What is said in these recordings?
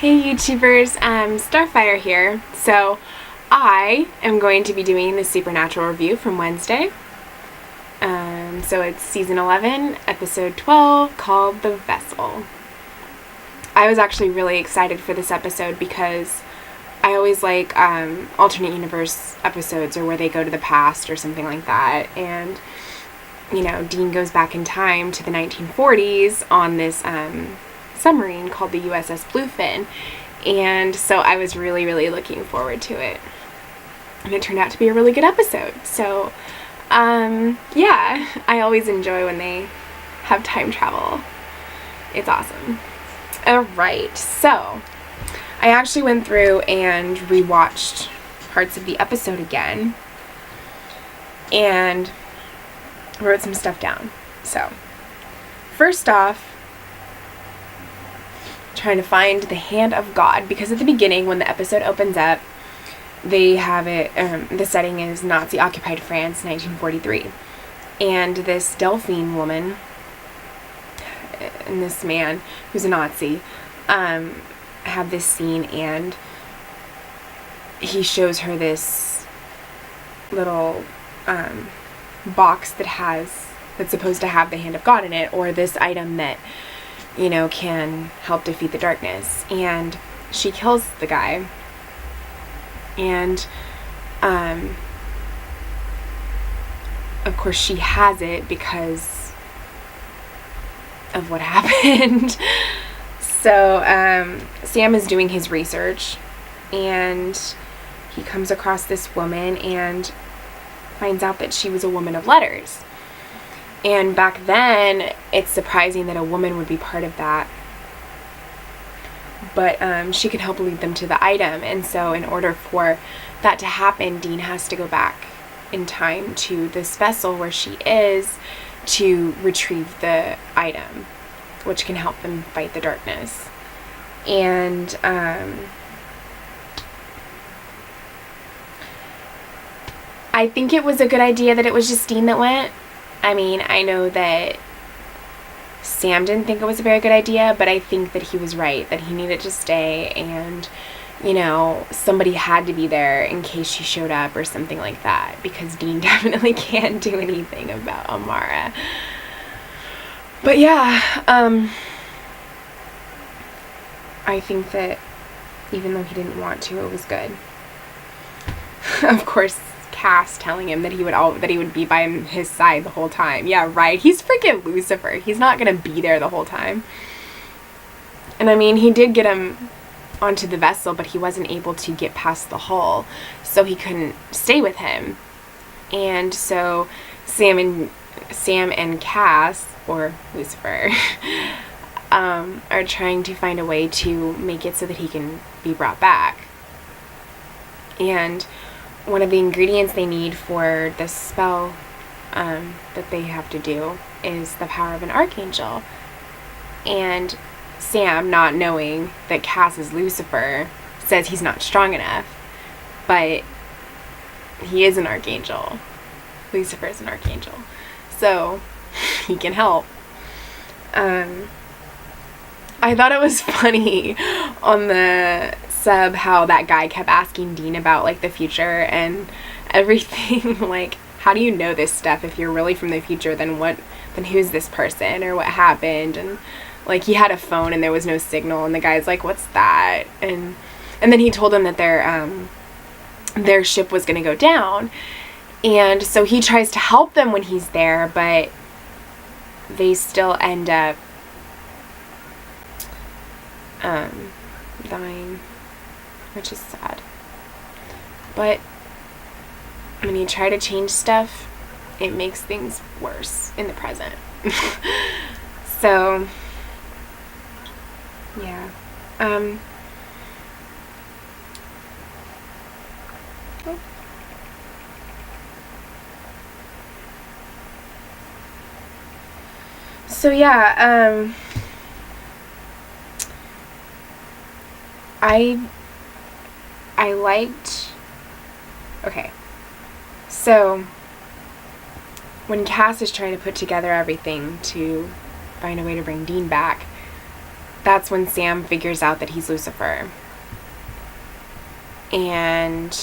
Hey YouTubers, Starfire here. So I am going to be doing the Supernatural review from Wednesday. So it's season 11, episode 12, called The Vessel. I was actually really excited for this episode because I always like alternate universe episodes, or where they go to the past or something like that. And Dean goes back in time to the 1940s on this submarine called the USS Bluefin, and so I was really looking forward to it, and it turned out to be a really good episode. So yeah, I always enjoy when they have time travel. It's awesome. Alright, so I actually went through and rewatched parts of the episode again and wrote some stuff down. So first off, trying to find the hand of God, because at the beginning, when the episode opens up, they have it, the setting is Nazi occupied France, 1943, and this Delphine woman and this man who's a Nazi have this scene, and he shows her this little box that's supposed to have the hand of God in it, or this item that can help defeat the darkness. And she kills the guy, and of course she has it because of what happened. So Sam is doing his research, and he comes across this woman and finds out that she was a woman of letters. And back then, it's surprising that a woman would be part of that. But she could help lead them to the item. And so in order for that to happen, Dean has to go back in time to this vessel where she is to retrieve the item, which can help them fight the darkness. And I think it was a good idea that it was just Dean that went. I mean, I know that Sam didn't think it was a very good idea, but I think that he was right, that he needed to stay, and, somebody had to be there in case she showed up or something like that, because Dean definitely can't do anything about Amara. But yeah, I think that even though he didn't want to, it was good. Of course, Cass telling him that he would be by his side the whole time. Yeah, right. He's freaking Lucifer. He's not gonna be there the whole time. And I mean, he did get him onto the vessel, but he wasn't able to get past the hull, so he couldn't stay with him. And so Sam and Cass, or Lucifer, are trying to find a way to make it so that he can be brought back. And one of the ingredients they need for this spell that they have to do is the power of an archangel. And Sam, not knowing that Cass is Lucifer, says he's not strong enough, but he is an archangel. Lucifer is an archangel, so he can help. I thought it was funny on the sub how that guy kept asking Dean about like the future and everything. Like, how do you know this stuff? If you're really from the future, then who's this person, or what happened? And like, he had a phone and there was no signal, and the guy's like, what's that? And then he told him that their ship was going to go down, and so he tries to help them when he's there, but they still end up dying, which is sad. But when you try to change stuff, it makes things worse in the present. So yeah. So yeah, I liked, okay, so when Cass is trying to put together everything to find a way to bring Dean back, that's when Sam figures out that he's Lucifer. And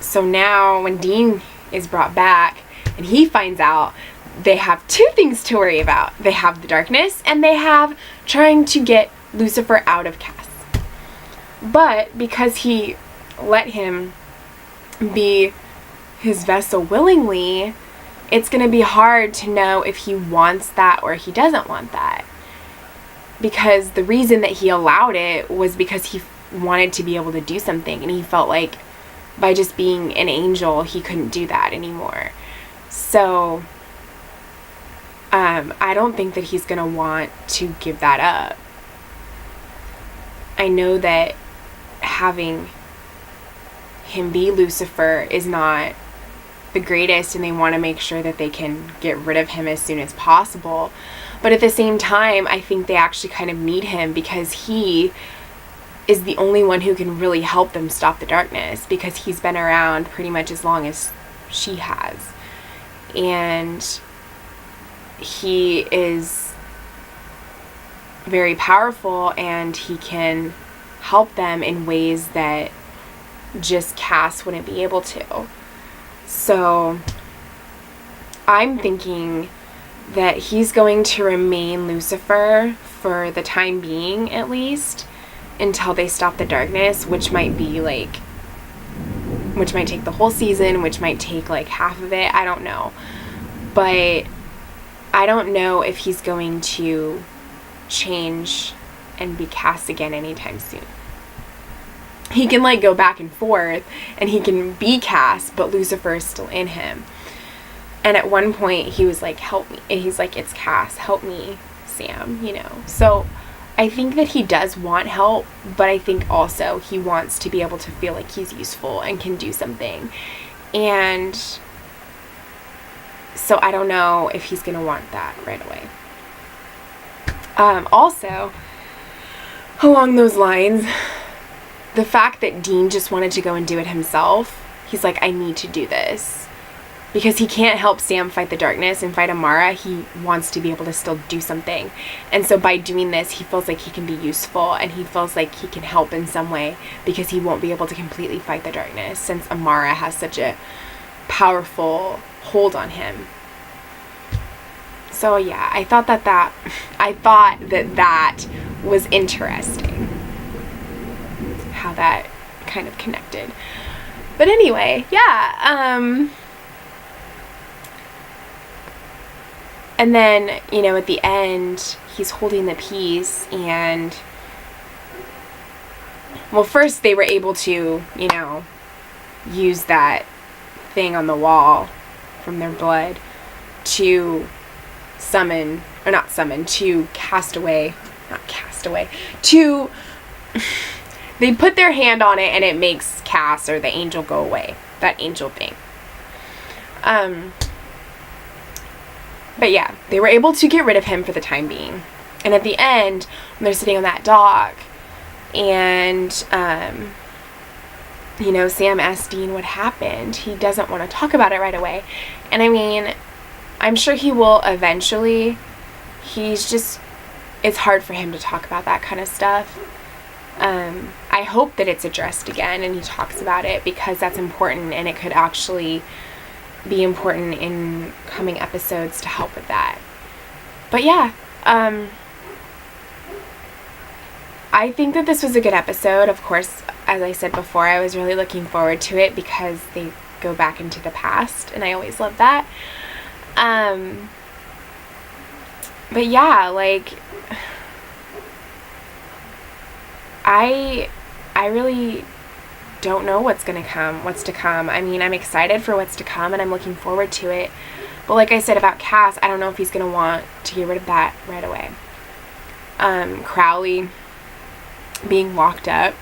so now when Dean is brought back and he finds out, they have two things to worry about. They have the darkness and they have trying to get Lucifer out of Cass. But because he let him be his vessel willingly, it's going to be hard to know if he wants that or he doesn't want that. Because the reason that he allowed it was because he wanted to be able to do something, and he felt like by just being an angel he couldn't do that anymore. So I don't think that he's gonna want to give that up. I know that having him be Lucifer is not the greatest, and they want to make sure that they can get rid of him as soon as possible. But at the same time, I think they actually kind of need him because he is the only one who can really help them stop the darkness, because he's been around pretty much as long as she has. And he is very powerful, and he can help them in ways that just Cass wouldn't be able to. So I'm thinking that he's going to remain Lucifer for the time being, at least, until they stop the darkness, which might take the whole season, which might take like half of it. I don't know. But I don't know if he's going to change and be Cass again anytime soon. He can like go back and forth and he can be Cass, but Lucifer is still in him. And at one point he was like, help me. And he's like, it's Cass, help me, Sam, you know. So I think that he does want help, but I think also he wants to be able to feel like he's useful and can do something. And so I don't know if he's going to want that right away. Also, along those lines, the fact that Dean just wanted to go and do it himself, he's like, I need to do this. Because he can't help Sam fight the darkness and fight Amara, he wants to be able to still do something. And so by doing this, he feels like he can be useful, and he feels like he can help in some way, because he won't be able to completely fight the darkness since Amara has such a powerful hold on him. So yeah, I thought that was interesting, how that kind of connected. But anyway, yeah, and then, you know, at the end, he's holding the piece, and, well, first they were able to, you know, use that thing on the wall from their blood to they put their hand on it and it makes Cass or the angel go away. That angel thing. But yeah, they were able to get rid of him for the time being. And at the end, when they're sitting on that dock, and, you know, Sam asked Dean what happened. He doesn't want to talk about it right away. And I mean, I'm sure he will eventually. It's hard for him to talk about that kind of stuff. I hope that it's addressed again and he talks about it, because that's important, and it could actually be important in coming episodes to help with that. But yeah, I think that this was a good episode. Of course, as I said before, I was really looking forward to it because they go back into the past, and I always love that. But yeah, like, I really don't know what's to come. I mean, I'm excited for what's to come, and I'm looking forward to it. But like I said about Cass, I don't know if he's going to want to get rid of that right away. Crowley being locked up,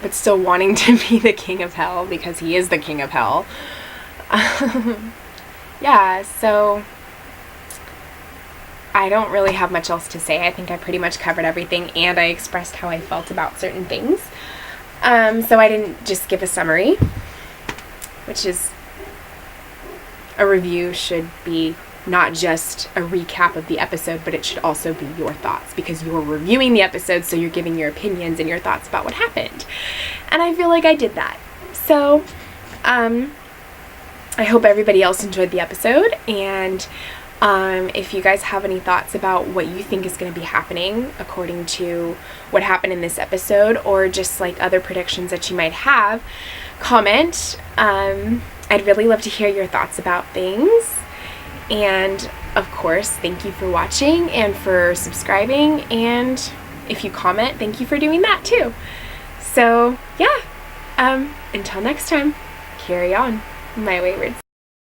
but still wanting to be the king of hell, because he is the king of hell. Yeah, so I don't really have much else to say. I think I pretty much covered everything, and I expressed how I felt about certain things. So I didn't just give a summary, which is a review should be not just a recap of the episode, but it should also be your thoughts, because you're reviewing the episode, so you're giving your opinions and your thoughts about what happened. And I feel like I did that. So, I hope everybody else enjoyed the episode, and if you guys have any thoughts about what you think is going to be happening according to what happened in this episode, or just like other predictions that you might have, comment. I'd really love to hear your thoughts about things. And of course, thank you for watching and for subscribing, and if you comment, thank you for doing that too. So yeah, until next time, carry on, my waywards.